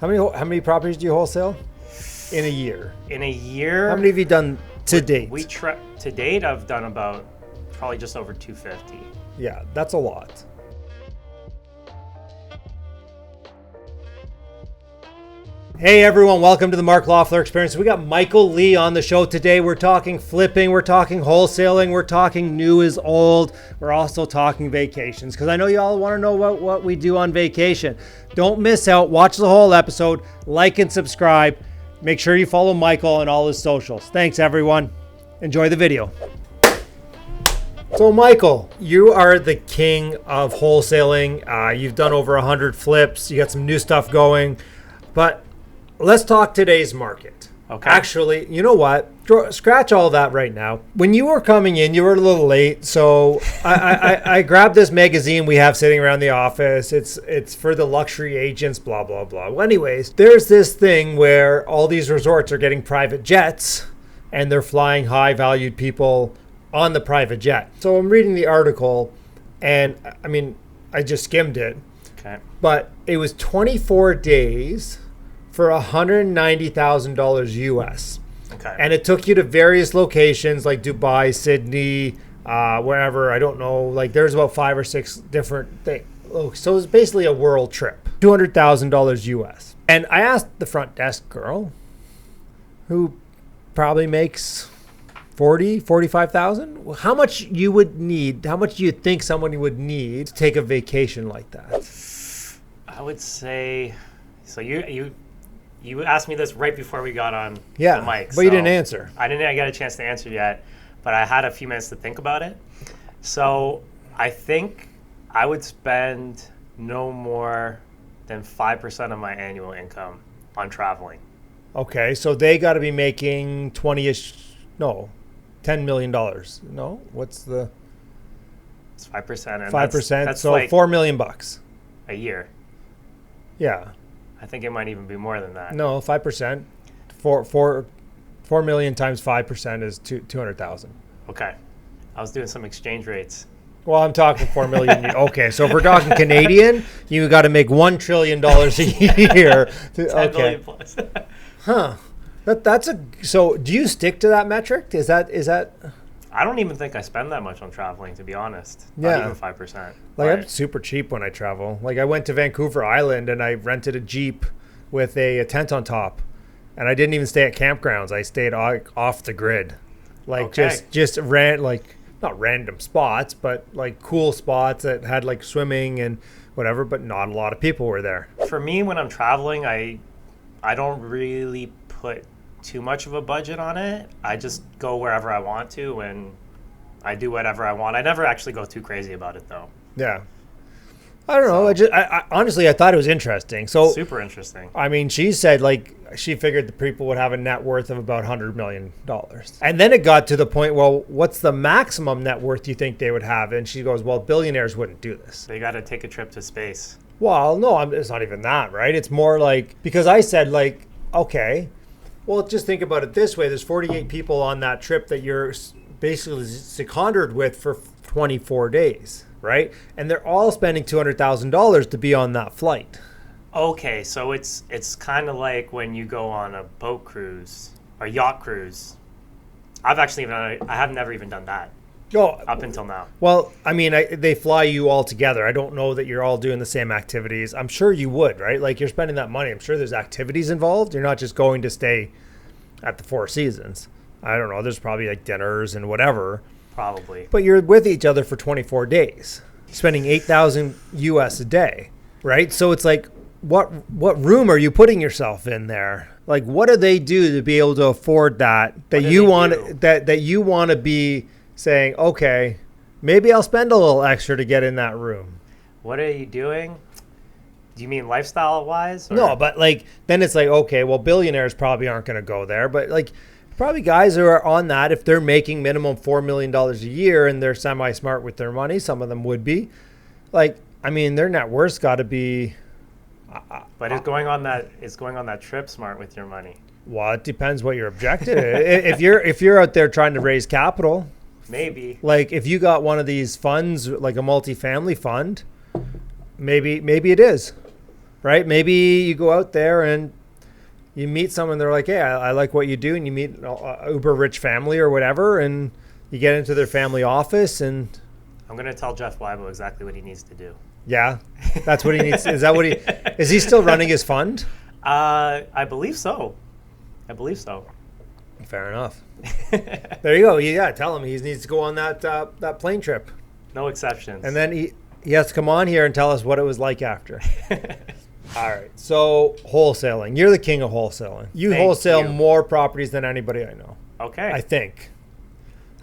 How many properties do you wholesale in a year? In a year, How many have you done to date? To date, I've done about probably just over 250. Yeah, that's a lot. Hey everyone, welcome to the Mark Loeffler Experience. We got Michael Lee on the show today. We're talking flipping, we're talking wholesaling, we're talking new is old. We're also talking vacations because I know you all want to know what we do on vacation. Don't miss out. Watch the whole episode, like and subscribe. Make sure you follow Michael on all his socials. Thanks everyone. Enjoy the video. So Michael, you are the king of wholesaling. You've done over 100 flips. You got some new stuff going, but let's talk today's market. Okay. Actually, you know what? Scratch all that right now. When you were coming in, you were a little late. So I grabbed this magazine we have sitting around the office. It's for the luxury agents, blah, blah, blah. Well, anyways, there's this thing where all these resorts are getting private jets and they're flying high valued people on the private jet. So I'm reading the article and I mean, I just skimmed it. Okay. But it was 24 days for $190,000 US. Okay. And it took you to various locations like Dubai, Sydney, wherever, I don't know. Like there's about 5 or 6 different things. So it's basically a world trip. $200,000 US. And I asked the front desk girl, who probably makes 40, 45,000, how much you would need, how much do you think someone would need to take a vacation like that? I would say, so you asked me this right before we got on Yeah, the mic. but so you didn't answer. I didn't get a chance to answer yet, but I had a few minutes to think about it. So I think I would spend no more than 5% of my annual income on traveling. Okay, so they got to be making $10 million. No, what's the It's 5%. And 5%? That's So like $4 million. a year. Yeah. I think it might even be more than that. No, 5%. 4 million times 5% is 200,000. Okay. I was doing some exchange rates. Well, I'm talking 4 million. Okay, so if we're talking Canadian, you got to make $1 trillion a year. 10 million plus. Huh. So do you stick to that metric? Is that I don't even think I spend that much on traveling, to be honest. Yeah. Not even 5%. Like I'm super cheap when I travel. Like I went to Vancouver Island and I rented a Jeep with a tent on top, and I didn't even stay at campgrounds. I stayed off the grid, like Okay. just not random spots, but like cool spots that had like swimming and whatever. But not a lot of people were there. For me, when I'm traveling, I don't really put too much of a budget on it. I just go wherever I want to and I do whatever I want. I never actually go too crazy about it though. Yeah, I don't know. I honestly I thought it was interesting. So Super interesting. I mean, she said like she figured the people would have a net worth of about $100 million. And then it got to the point, well, what's the maximum net worth you think they would have? And she goes, well, billionaires wouldn't do this. They got to take a trip to space. Well, no, it's not even that, right? It's more like, because I said like, okay, well, just think about it this way. There's 48 people on that trip that you're basically seconded with for 24 days, right? And they're all spending $200,000 to be on that flight. Okay, so it's kind of like when you go on a boat cruise or yacht cruise. I have never even done that up until now. Well, I mean, they fly you all together. I don't know that you're all doing the same activities. I'm sure you would, right? Like you're spending that money. I'm sure there's activities involved. You're not just going to stay at the Four Seasons. I don't know. There's probably like dinners and whatever. Probably. But you're with each other for 24 days, spending $8,000 US a day, right? So it's like, what room are you putting yourself in there? Like, what do they do to be able to afford that you want to be saying, okay, maybe I'll spend a little extra to get in that room? What are you doing? Do you mean lifestyle wise? No, but like then it's like, okay, well, billionaires probably aren't going to go there, but like probably guys who are on that, if they're making minimum $4 million a year and they're semi-smart with their money, some of them would be. Like, I mean, their net worth's got to be. But is going on that trip smart with your money? Well, it depends what your objective is. If you're out there trying to raise capital, maybe. Like if you got one of these funds, like a multifamily fund, maybe it is. right? Maybe you go out there and you meet someone, they're like, hey, I like what you do. And you meet an uber rich family or whatever. And you get into their family office and... I'm going to tell Jeff Weibo exactly what he needs to do. Yeah, that's what he needs. Is that what is he still running his fund? I believe so. Fair enough. There you go. Yeah, tell him he needs to go on that plane trip. No exceptions. And then he has to come on here and tell us what it was like after. All right. So wholesaling. You're the king of wholesaling. You wholesale more properties than anybody I know. Okay. I think.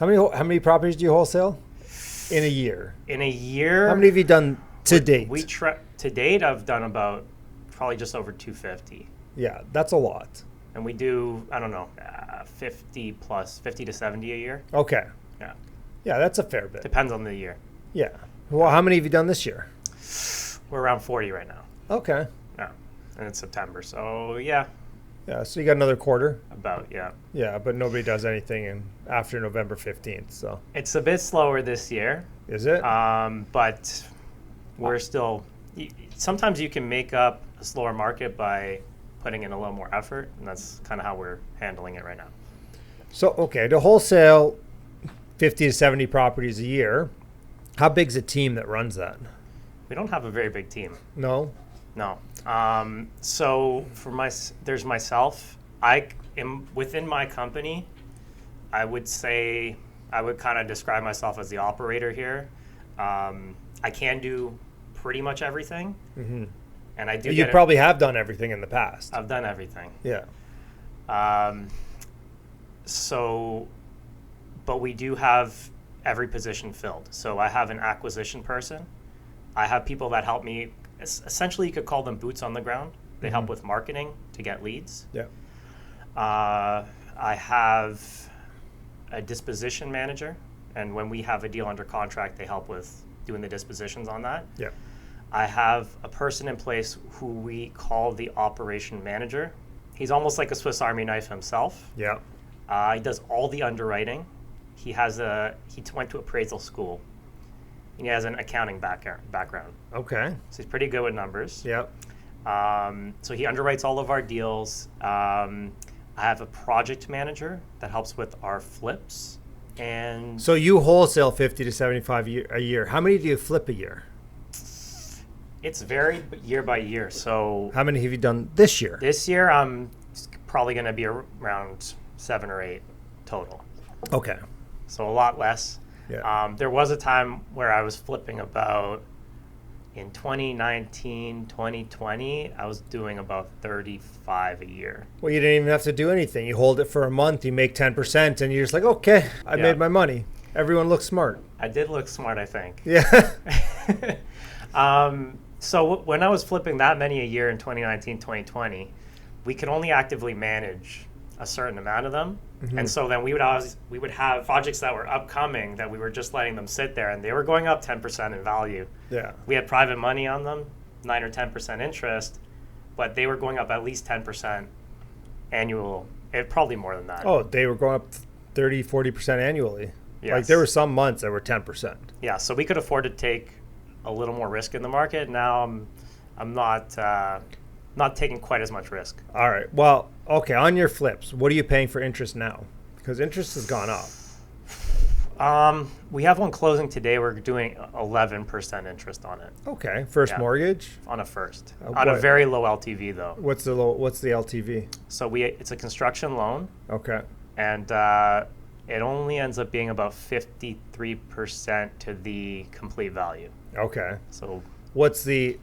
How many properties do you wholesale in a year? In a year? How many have you done to date? To date, I've done about probably just over 250. Yeah, that's a lot. And we do, I don't know, 50 to 70 a year. Okay. Yeah. Yeah, that's a fair bit. Depends on the year. Yeah. Well, how many have you done this year? We're around 40 right now. Okay. Yeah. And it's September, so yeah. Yeah, so you got another quarter? About, yeah. Yeah, but nobody does anything after November 15th, so. It's a bit slower this year. Is it? But we're still, sometimes you can make up a slower market by putting in a little more effort, and that's kind of how we're handling it right now. So, okay, to wholesale 50 to 70 properties a year, how big's a team that runs that? We don't have a very big team. No? No. So there's myself. I am within my company. I would say I would kind of describe myself as the operator here. I can do pretty much everything, and I do. You probably have done everything in the past. I've done everything. Yeah. But we do have every position filled. So I have an acquisition person. I have people that help me. Essentially, you could call them boots on the ground. They help with marketing to get leads. Yeah. I have a disposition manager, and when we have a deal under contract, they help with doing the dispositions on that. Yeah. I have a person in place who we call the operation manager. He's almost like a Swiss Army knife himself. Yeah. He does all the underwriting. He went to appraisal school. And he has an accounting background. Okay. So he's pretty good with numbers. Yeah. So he underwrites all of our deals. I have a project manager that helps with our flips. And so you wholesale 50 to 75 a year. How many do you flip a year? It's varied year by year. So how many have you done this year? This year, I'm probably going to be around 7 or 8 total. Okay. So a lot less. Yeah. There was a time where I was flipping about, in 2019, 2020, I was doing about 35 a year. Well, you didn't even have to do anything. You hold it for a month, you make 10%, and you're just like, okay, I made my money. Everyone looks smart. I did look smart, I think. Yeah. So when I was flipping that many a year in 2019, 2020, we could only actively manage a certain amount of them. And so then we would have projects that were upcoming that we were just letting them sit there, and they were going up 10% in value. Yeah. We had private money on them, 9 or 10% interest, but they were going up at least 10% annual, probably more than that. Oh, they were going up 30, 40% annually. Yes. Like there were some months that were 10%. Yeah, so we could afford to take a little more risk in the market. Now I'm not taking quite as much risk. All right. Well, okay, on your flips, what are you paying for interest now? Because interest has gone up. We have one closing today. We're doing 11% interest on it. Okay. First mortgage? On a first. On a very low LTV though. What's the LTV? So it's a construction loan. Okay. And it only ends up being about 53% to the complete value. Okay. So what's it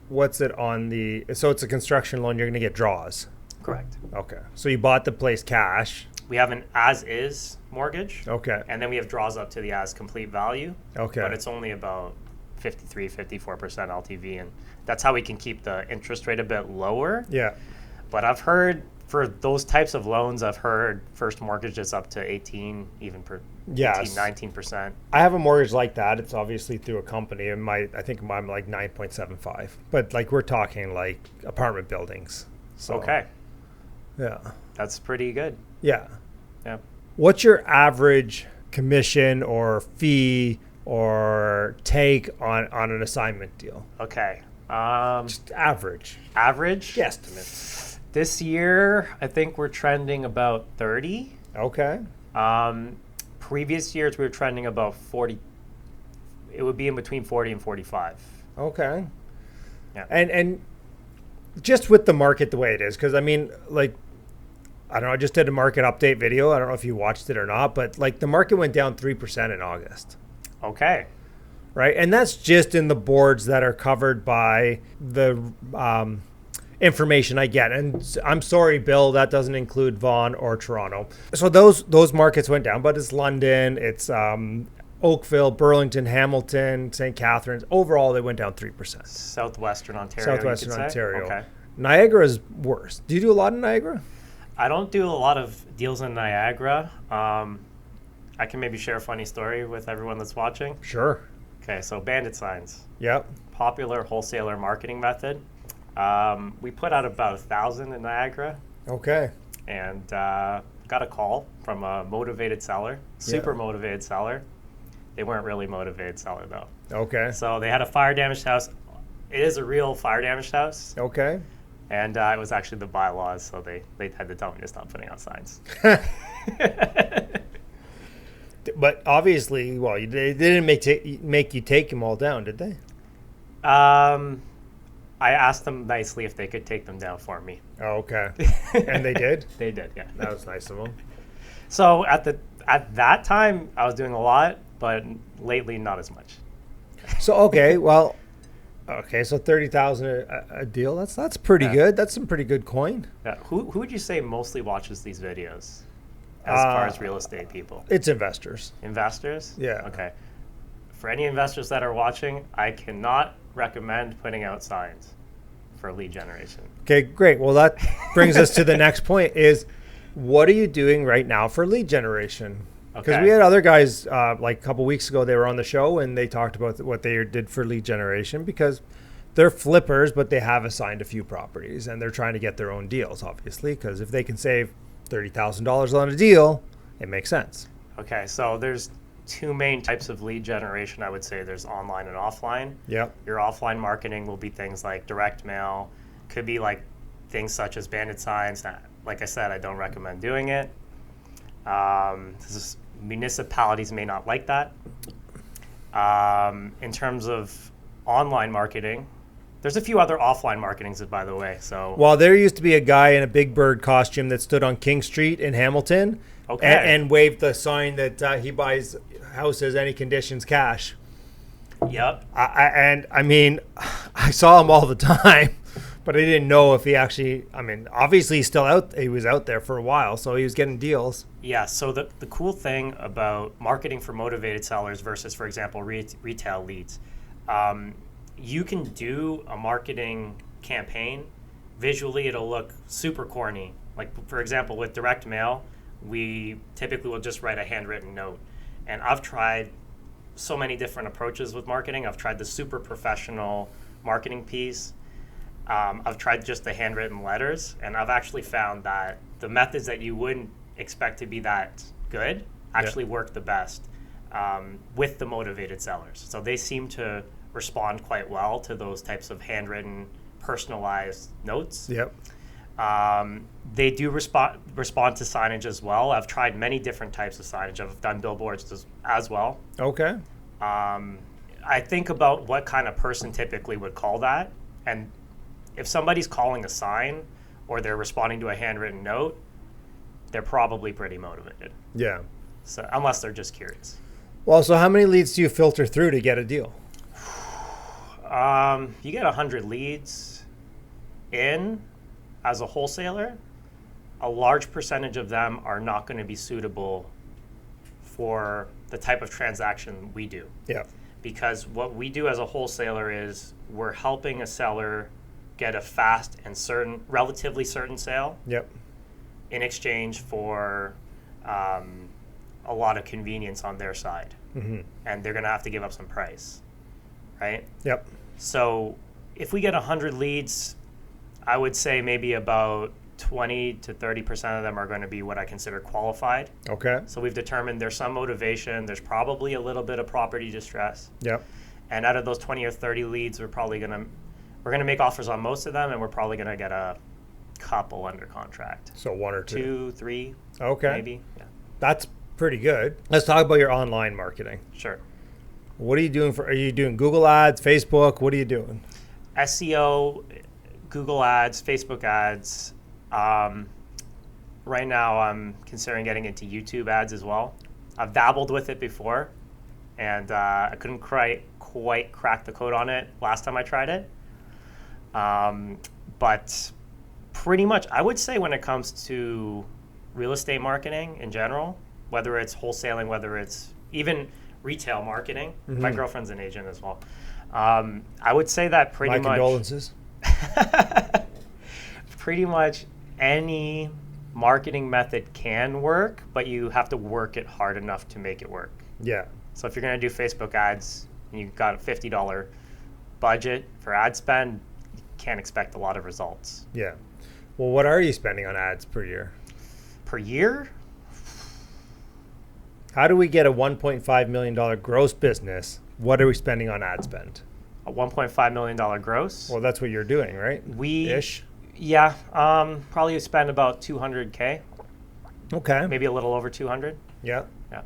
on the, so it's a construction loan, you're going to get draws. Correct. Okay. So you bought the place cash. We have an as-is mortgage. Okay. And then we have draws up to the as-complete value. Okay. But it's only about 53, 54% LTV. And that's how we can keep the interest rate a bit lower. Yeah. But I've heard for those types of loans, I've heard first mortgages up to 18, even 19%. I have a mortgage like that. It's obviously through a company. And I think I'm like 9.75. But like we're talking like apartment buildings. So, okay. Yeah. That's pretty good. Yeah. Yeah. What's your average commission or fee or take on an assignment deal? Okay. Just average. Average? Guesstimate. This year, I think we're trending about 30. Okay. Previous years, we were trending about 40. It would be in between 40 and 45. Okay. Yeah. And just with the market the way it is, because I mean, like, I don't know, I just did a market update video. I don't know if you watched it or not, but like the market went down 3% in August. Okay. Right. And that's just in the boards that are covered by the information I get. And I'm sorry, Bill, that doesn't include Vaughan or Toronto. So those markets went down, but it's London, it's Oakville, Burlington, Hamilton, St. Catharines. Overall, they went down 3%. Southwestern Ontario. Southwestern you could say? Ontario. Okay. Niagara is worse. Do you do a lot in Niagara? I don't do a lot of deals in Niagara. I can maybe share a funny story with everyone that's watching. Sure. Okay, so bandit signs. Yep. Popular wholesaler marketing method. We put out about 1,000 in Niagara. Okay. And got a call from a motivated seller, super motivated seller. They weren't really motivated seller though. Okay. So they had a fire damaged house. It is a real fire damaged house. Okay. And it was actually the bylaws, so they had to tell me to stop putting out signs. But obviously, well, they didn't make you take them all down, did they? I asked them nicely if they could take them down for me. Oh, okay. And they did? They did, yeah. That was nice of them. So at that time, I was doing a lot, but lately not as much. So okay, well, so 30,000 a deal. That's pretty good. That's some pretty good coin. Yeah. Who would you say mostly watches these videos, as far as real estate people? It's investors. Investors? Yeah. Okay. For any investors that are watching, I cannot recommend putting out signs for lead generation. Okay, great. Well, that brings us to the next point: is what are you doing right now for lead generation? Because we had other guys like a couple weeks ago, they were on the show and they talked about what they did for lead generation, because they're flippers, but they have assigned a few properties and they're trying to get their own deals, obviously, because if they can save $30,000 on a deal, it makes sense. Okay, so there's two main types of lead generation, I would say. There's online and offline. Yep. Your offline marketing will be things like direct mail, could be like things such as bandit signs. Like I said, I don't recommend doing it. Municipalities may not like that. In terms of online marketing, there's a few other offline marketings, by the way. So, well, there used to be a guy in a Big Bird costume that stood on King Street in Hamilton, and waved the sign that he buys houses any conditions cash. Yep. I mean, I saw him all the time, but I didn't know if he actually. I mean, obviously he's still out. He was out there for a while, so he was getting deals. Yeah. So the cool thing about marketing for motivated sellers versus, for example, retail leads, you can do a marketing campaign. Visually, it'll look super corny. Like, for example, with direct mail, we typically will just write a handwritten note. And I've tried so many different approaches with marketing. I've tried the super professional marketing piece. I've tried just the handwritten letters, and I've actually found that the methods that you wouldn't expect to be that good actually work the best with the motivated sellers. So they seem to respond quite well to those types of handwritten, personalized notes. Yep. They do respond to signage as well. I've tried many different types of signage. I've done billboards as well. Okay. I think about what kind of person typically would call that. And if somebody's calling a sign or they're responding to a handwritten note, they're probably pretty motivated. Yeah. So unless they're just curious. Well, so how many leads do you filter through to get a deal? You get 100 leads in as a wholesaler. A large percentage of them are not going to be suitable for the type of transaction we do. Yeah. Because what we do as a wholesaler is we're helping a seller get a fast and relatively certain sale. Yep. In exchange for a lot of convenience on their side. Mm-hmm. And they're going to have to give up some price, right? Yep. So if we get 100 leads, I would say maybe about 20 to 30% of them are going to be what I consider qualified. Okay. So we've determined there's some motivation. There's probably a little bit of property distress. Yep. And out of those 20 or 30 leads, we're probably going to we're going to make offers on most of them, and we're probably going to get a couple under contract. So 1 or 2. 2, 3, Okay. maybe. Yeah, That's pretty good. Let's talk about your online marketing. sure. What are you doing are you doing Google ads, Facebook? What are you doing? SEO, Google ads, Facebook ads. Right now, I'm considering getting into YouTube ads as well. I've dabbled with it before, and I couldn't quite crack the code on it last time I tried it. But pretty much, I would say when it comes to real estate marketing in general, whether it's wholesaling, whether it's even retail marketing, my girlfriend's an agent as well. I would say that pretty My much. condolences. Pretty much any marketing method can work, but you have to work it hard enough to make it work. Yeah. So if you're going to do Facebook ads and you've got a $50 budget for ad spend, you can't expect a lot of results. Yeah. Well, what are you spending on ads per year? Per year? How do we get a $1.5 million gross business? What are we spending on ad spend? A $1.5 million gross? Well, that's what you're doing, right? Ish. Yeah, probably spend about $200K, Okay. maybe a little over 200. Yeah. Yeah,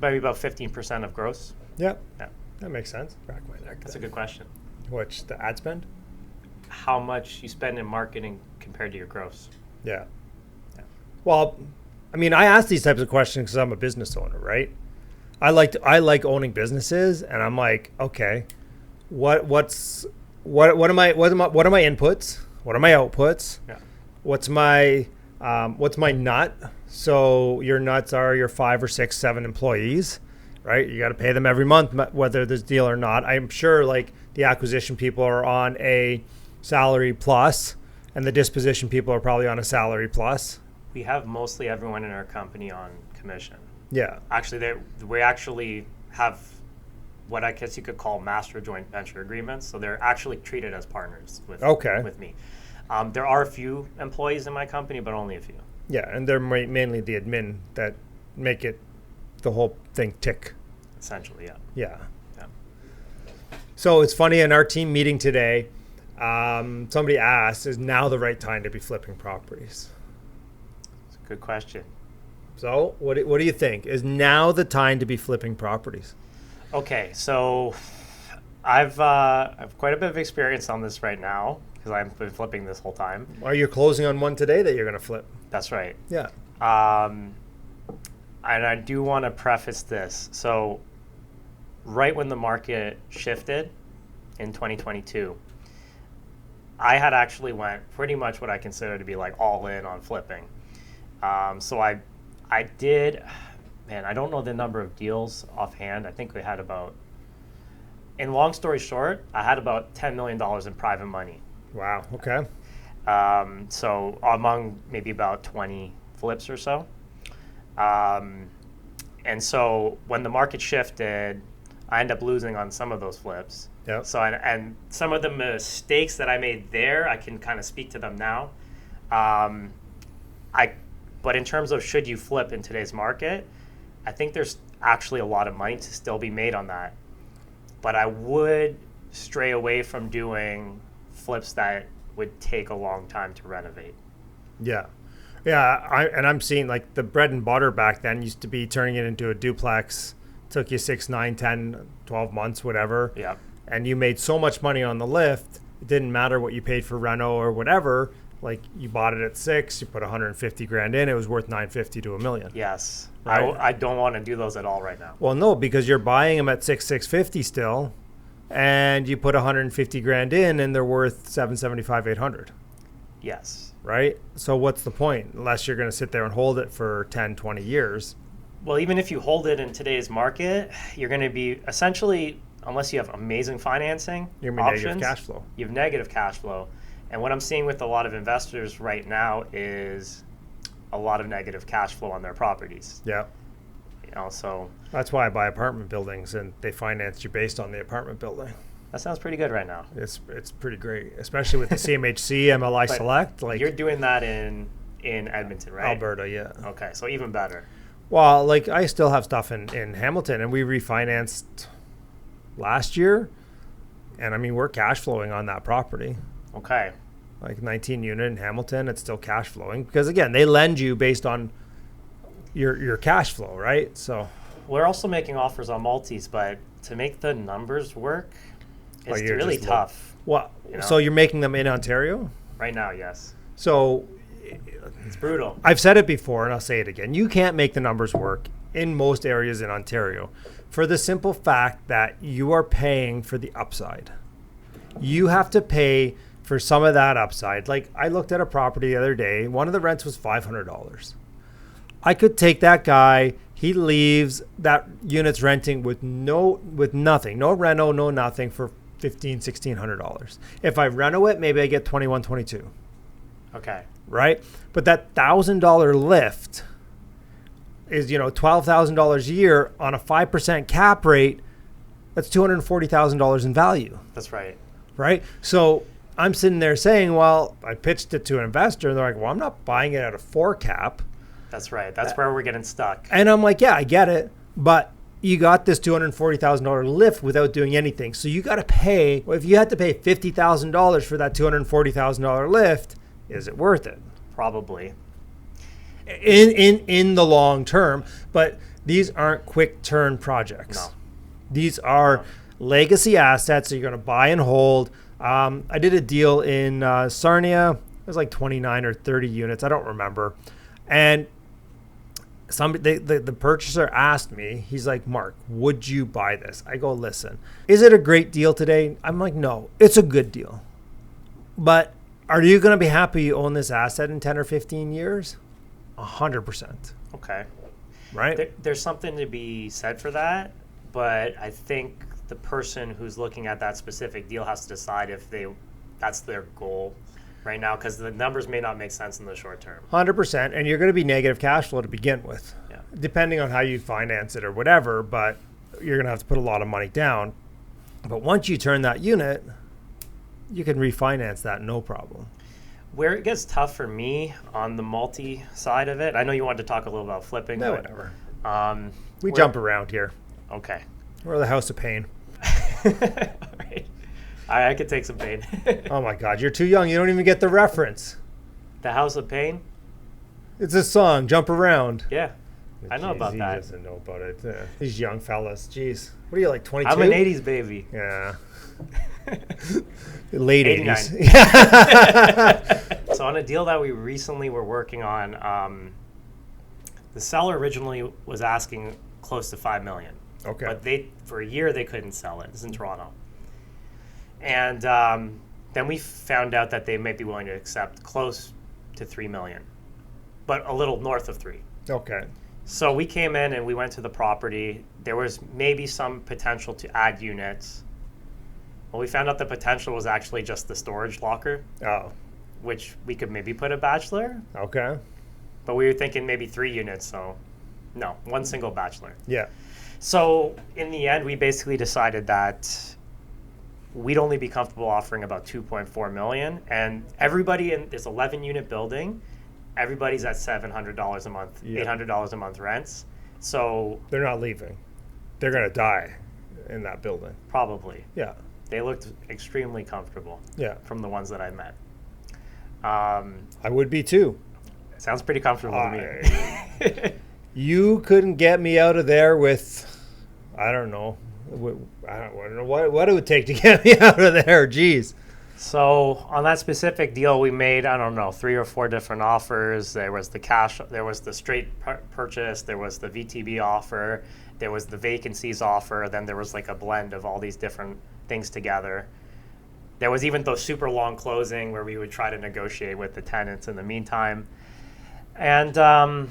maybe about 15% of gross. Yeah. Yeah, That makes sense. Crack my neck. that's a good question. Which, the ad spend? How much you spend in marketing compared to your gross? Yeah. Yeah. Well, I mean, I ask these types of questions because I'm a business owner, right? I like owning businesses, and I'm like, okay, what are my inputs? What are my outputs? Yeah. What's my nut? So your nuts are your 5 or 6, 7 employees, right? You got to pay them every month, whether there's deal or not. I'm sure like the acquisition people are on a salary plus, and the disposition people are probably on a salary plus. We have mostly everyone in our company on commission. Yeah. Actually, we actually have what I guess you could call master joint venture agreements. So they're actually treated as partners with me. There are a few employees in my company, but only a few. Yeah, and they're mainly the admin that make it the whole thing tick. Essentially, yeah. Yeah. Yeah. So it's funny, in our team meeting today, somebody asked, is now the right time to be flipping properties? It's a good question. So what do you think? Is now the time to be flipping properties? Okay, so I've quite a bit of experience on this right now because I've been flipping this whole time. Are you closing on one today that you're going to flip? That's right. Yeah. And I do want to preface this. So right when the market shifted in 2022, I had actually went pretty much what I consider to be like all in on flipping. So I did, man, I don't know the number of deals offhand. I think we had about, in long story short, I had about $10 million in private money. Wow. Okay. So among maybe about 20 flips or so. And so when the market shifted, I ended up losing on some of those flips. Yep. So and some of the mistakes that I made there, I can kind of speak to them now. But in terms of should you flip in today's market, I think there's actually a lot of money to still be made on that. But I would stray away from doing flips that would take a long time to renovate. Yeah. Yeah. I'm seeing like the bread and butter back then used to be turning it into a duplex. Took you 6, 9, 10, 12 months, whatever. Yeah. And you made so much money on the lift. It didn't matter what you paid for reno or whatever. Like you bought it at 6, you put 150 grand in, it was worth 950 to $1 million. Yes. Right? I don't want to do those at all right now. Well, no, because you're buying them at 650 still, and you put 150 grand in, and they're worth 775, 800. Yes. Right? So what's the point? Unless you're going to sit there and hold it for 10, 20 years. Well, even if you hold it in today's market, you're going to be essentially, unless you have amazing financing You're going to be options, negative cash flow. You have negative cash flow. And what I'm seeing with a lot of investors right now is a lot of negative cash flow on their properties. Yeah. You know, so That's why I buy apartment buildings, and they finance you based on the apartment building. that sounds pretty good right now. It's pretty great, especially with the CMHC, MLI But Select. Like you're doing that in Edmonton, right? Alberta, yeah. Okay, so even better. Well, like I still have stuff in Hamilton, and we refinanced last year, And I mean, we're cash flowing on that property. Okay. Like 19 unit in Hamilton, it's still cash flowing because again, they lend you based on your cash flow, right? So we're also making offers on multis, but to make the numbers work, it's really tough. Well, so you're making them in Ontario? Right now, yes. So it's brutal. I've said it before and I'll say it again. You can't make the numbers work in most areas in Ontario for the simple fact that you are paying for the upside. You have to pay for some of that upside. Like I looked at a property the other day, one of the rents was $500. I could take that guy, he leaves, that unit's renting with nothing, no reno, no nothing for $1,600. If I reno it, maybe I get $21, $22. Okay. Right? But that $1,000 lift is, $12,000 a year on a 5% cap rate. That's $240,000 in value. That's right. Right? So I'm sitting there saying, well, I pitched it to an investor and they're like, well, I'm not buying it at a 4 cap. That's right. That's where we're getting stuck. And I'm like, yeah, I get it. But you got this $240,000 lift without doing anything. So you got to pay, well, if you had to pay $50,000 for that $240,000 lift, is it worth it? Probably. In the long term. But these aren't quick turn projects. No. These are legacy assets that you're going to buy and hold. I did a deal in Sarnia. It was like 29 or 30 units. I don't remember. And the purchaser asked me, he's like, Mark, would you buy this? I go, listen, is it a great deal today? I'm like, no, it's a good deal. But are you going to be happy you own this asset in 10 or 15 years? 100%. Okay. Right? There's something to be said for that. But I think the person who's looking at that specific deal has to decide if that's their goal right now, because the numbers may not make sense in the short term. 100%, and you're going to be negative cash flow to begin with, depending on how you finance it or whatever, but you're going to have to put a lot of money down. But once you turn that unit, you can refinance that no problem. Where it gets tough for me on the multi side of it, I know you wanted to talk a little about flipping. No, but, whatever. We jump around here. Okay. We're the house of pain. All right. I could take some pain. Oh my God, you're too young. You don't even get the reference. The House of Pain? It's a song, Jump Around. Yeah, I know about that. He doesn't know about it. These young fellas, jeez. What are you, like 22? I'm an 80s baby. Yeah. Late 89. 80s. So on a deal that we recently were working on, the seller originally was asking close to $5 million. Okay. But for a year, they couldn't sell it. It's in Toronto. And then we found out that they might be willing to accept close to $3 million, but a little north of 3. Okay. So we came in and we went to the property. There was maybe some potential to add units. Well, we found out the potential was actually just the storage locker. Oh. Which we could maybe put a bachelor. Okay. But we were thinking maybe 3 units, so no, 1 single bachelor. Yeah. So in the end, we basically decided that we'd only be comfortable offering about $2.4 million, and everybody in this 11-unit building, everybody's at $700 a month, $800 a month rents. So they're not leaving. They're gonna die in that building. Probably. Yeah. They looked extremely comfortable. Yeah. From the ones that I met. I would be too. Sounds pretty comfortable to me. You couldn't get me out of there with, I don't know what it would take to get me out of there. Jeez. So on that specific deal, we made, 3 or 4 different offers. There was the cash, there was the straight purchase, there was the VTB offer, there was the vacancies offer, then there was like a blend of all these different things together. There was even the super long closing where we would try to negotiate with the tenants in the meantime. And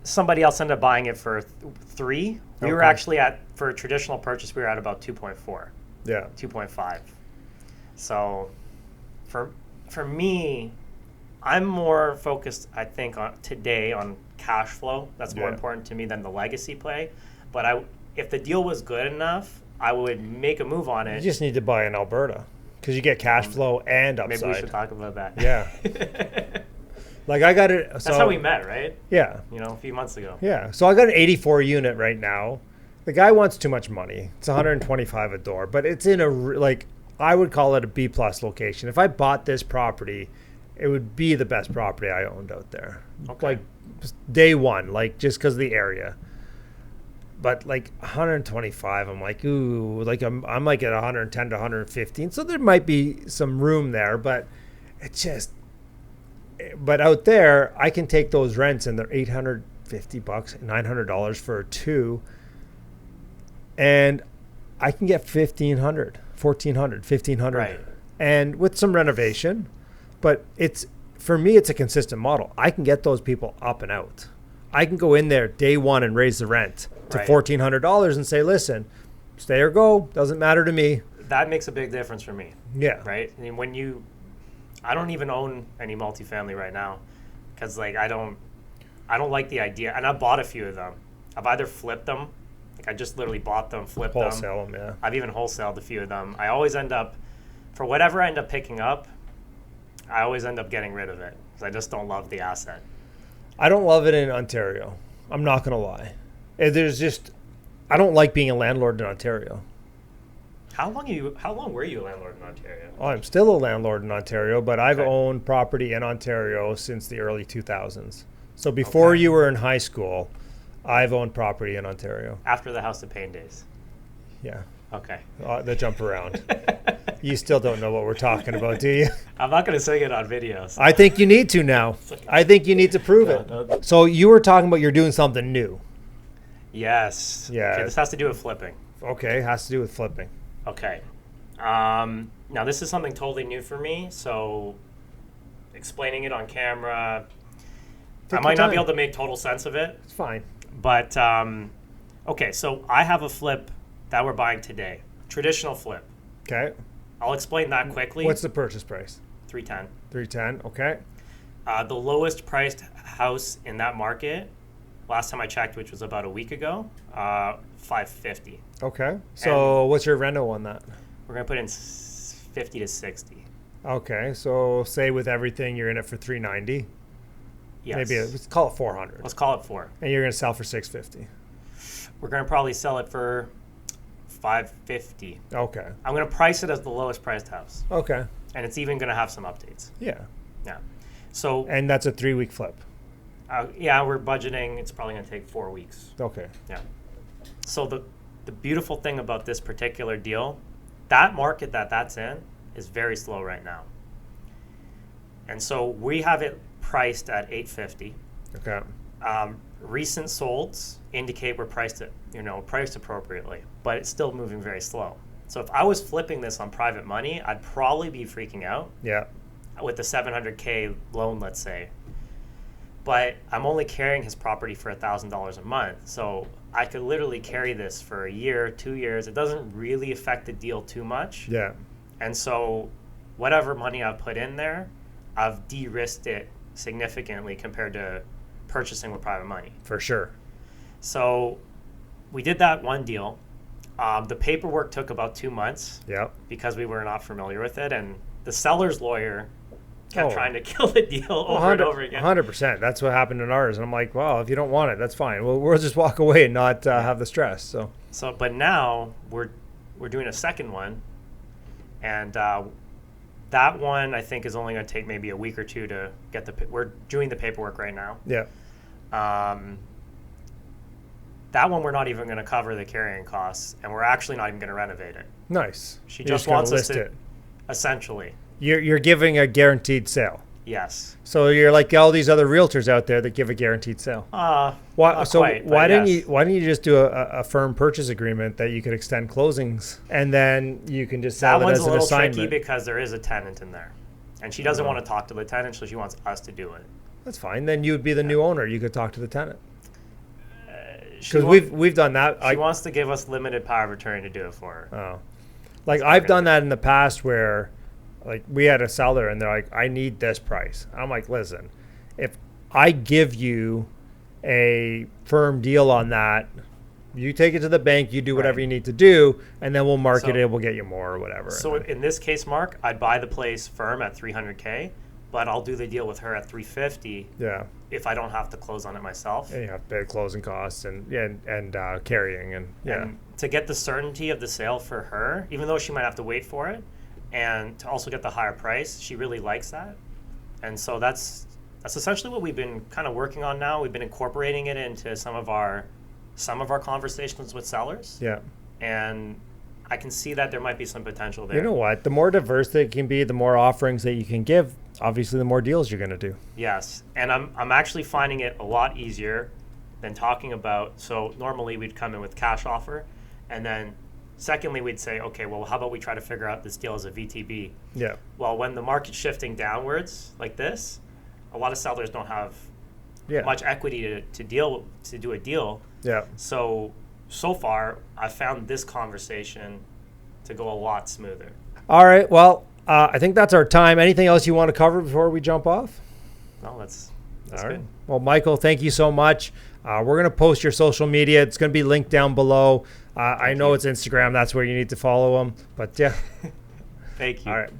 somebody else ended up buying it for 3. We were actually for a traditional purchase, we were at about 2.4. Yeah. 2.5. So for me, I'm more focused, I think, today on cash flow. That's more important to me than the legacy play. But if the deal was good enough, I would make a move on it. You just need to buy in Alberta because you get cash flow and upside. Maybe we should talk about that. Yeah. Like I got it. That's how we met, right? Yeah. A few months ago. Yeah. So I got an 84 unit right now. The guy wants too much money. It's 125 a door, but it's in I would call it a B plus location. If I bought this property, it would be the best property I owned out there. Okay. Like day one, like just because of the area. But like 125, I'm like, ooh, like I'm like at 110 to 115. So there might be some room there, but it's just, but out there, I can take those rents and they're $850, $900 for a 2. And I can get 1,500, 1,400, 1,500. Right. And with some renovation, but for me, it's a consistent model. I can get those people up and out. I can go in there day one and raise the rent to $1,400 and say, listen, stay or go, doesn't matter to me. That makes a big difference for me. Yeah. Right? I mean, I don't even own any multifamily right now because like I don't like the idea. And I bought a few of them. I've either flipped them. Like I just literally bought them, flipped them. Wholesale them, yeah. I've even wholesaled a few of them. I always end up, for whatever I end up picking up, I always end up getting rid of it because I just don't love the asset. I don't love it in Ontario. I'm not going to lie. I don't like being a landlord in Ontario. How long were you a landlord in Ontario? Oh, I'm still a landlord in Ontario, but I've owned property in Ontario since the early 2000s. So before you were in high school, I've owned property in Ontario. After the House of Pain days? Yeah. Okay. The jump around. You still don't know what we're talking about, do you? I'm not going to sing it on videos. I think you need to now. I think you need to prove it. So you were talking about you're doing something new. Yes. Yeah. Okay, this has to do with flipping. Okay, has to do with flipping. Okay. Now, this is something totally new for me, so explaining it on camera, I might not be able to make total sense of it. It's fine. But, okay, so I have a flip that we're buying today. Traditional flip. Okay. I'll explain that quickly. What's the purchase price? $310. $310, okay. The lowest priced house in that market, last time I checked, which was about a week ago, $550. Okay. So what's your reno on that? We're going to put in 50 to 60. Okay. So say with everything, you're in it for $390. Yes. Maybe let's call it $400. Let's call it 4. And you're going to sell for $650. We're going to probably sell it for $550. Okay. I'm going to price it as the lowest priced house. Okay. And it's even going to have some updates. Yeah. Yeah. So. And that's a 3-week flip. Yeah, we're budgeting. It's probably going to take 4 weeks. Okay. Yeah. So the beautiful thing about this particular deal, that market that's in is very slow right now. And so we have it priced at $850. Okay. Recent solds indicate we're priced appropriately, but it's still moving very slow. So if I was flipping this on private money, I'd probably be freaking out. Yeah. With the $700K loan, let's say. But I'm only carrying his property for $1,000 a month. So I could literally carry this for a year, 2 years. It doesn't really affect the deal too much. Yeah. And so whatever money I've put in there, I've de-risked it significantly compared to purchasing with private money. For sure. So we did that one deal. The paperwork took about 2 months. Yeah. Because we were not familiar with it. And the seller's lawyer kept trying to kill the deal over and over again. 100%. That's what happened in ours. And I'm like, well, if you don't want it, that's fine. We'll just walk away and not have the stress. So, but now we're doing a second one. And that one, I think, is only going to take maybe a week or two to get we're doing the paperwork right now. Yeah. That one, we're not even going to cover the carrying costs, and we're actually not even going to renovate it. Nice. She just wants us to, essentially. You're giving a guaranteed sale. Yes. So you're like all these other realtors out there that give a guaranteed sale. Why didn't you just do a firm purchase agreement that you could extend closings and then you can just sell it as an assignment? That one's a little tricky because there is a tenant in there, and she doesn't want to talk to the tenant, so she wants us to do it. That's fine. Then you would be the new owner. You could talk to the tenant. Because we've done that. She wants to give us limited power of attorney to do it for her. Oh, like I've done that in the past where, like we had a seller and they're like, I need this price. I'm like, listen, if I give you a firm deal on that, you take it to the bank, you do whatever you need to do, and then we'll market it. We'll get you more or whatever. So in this case, Mark, I'd buy the place firm at $300K, but I'll do the deal with her at $350. Yeah. If I don't have to close on it myself. And you have to pay closing costs and carrying and to get the certainty of the sale for her, even though she might have to wait for it, and to also get the higher price. She really likes that. And so that's essentially what we've been kind of working on now. We've been incorporating it into some of our conversations with sellers. Yeah. And I can see that there might be some potential there. You know what? The more diverse that it can be, the more offerings that you can give, obviously the more deals you're going to do. Yes. And I'm actually finding it a lot easier than talking about. So normally we'd come in with cash offer, and then secondly we'd say, okay, well, how about we try to figure out this deal as a VTB? Yeah. Well, when the market's shifting downwards like this, a lot of sellers don't have much equity to do a deal. Yeah. So far, I found this conversation to go a lot smoother. All right. Well, I think that's our time. Anything else you want to cover before we jump off? No, that's All good. right. Well, Michael, thank you so much. We're going to post your social media. It's going to be linked down below. I know it's Instagram. That's where you need to follow them. But yeah. Thank you. All right.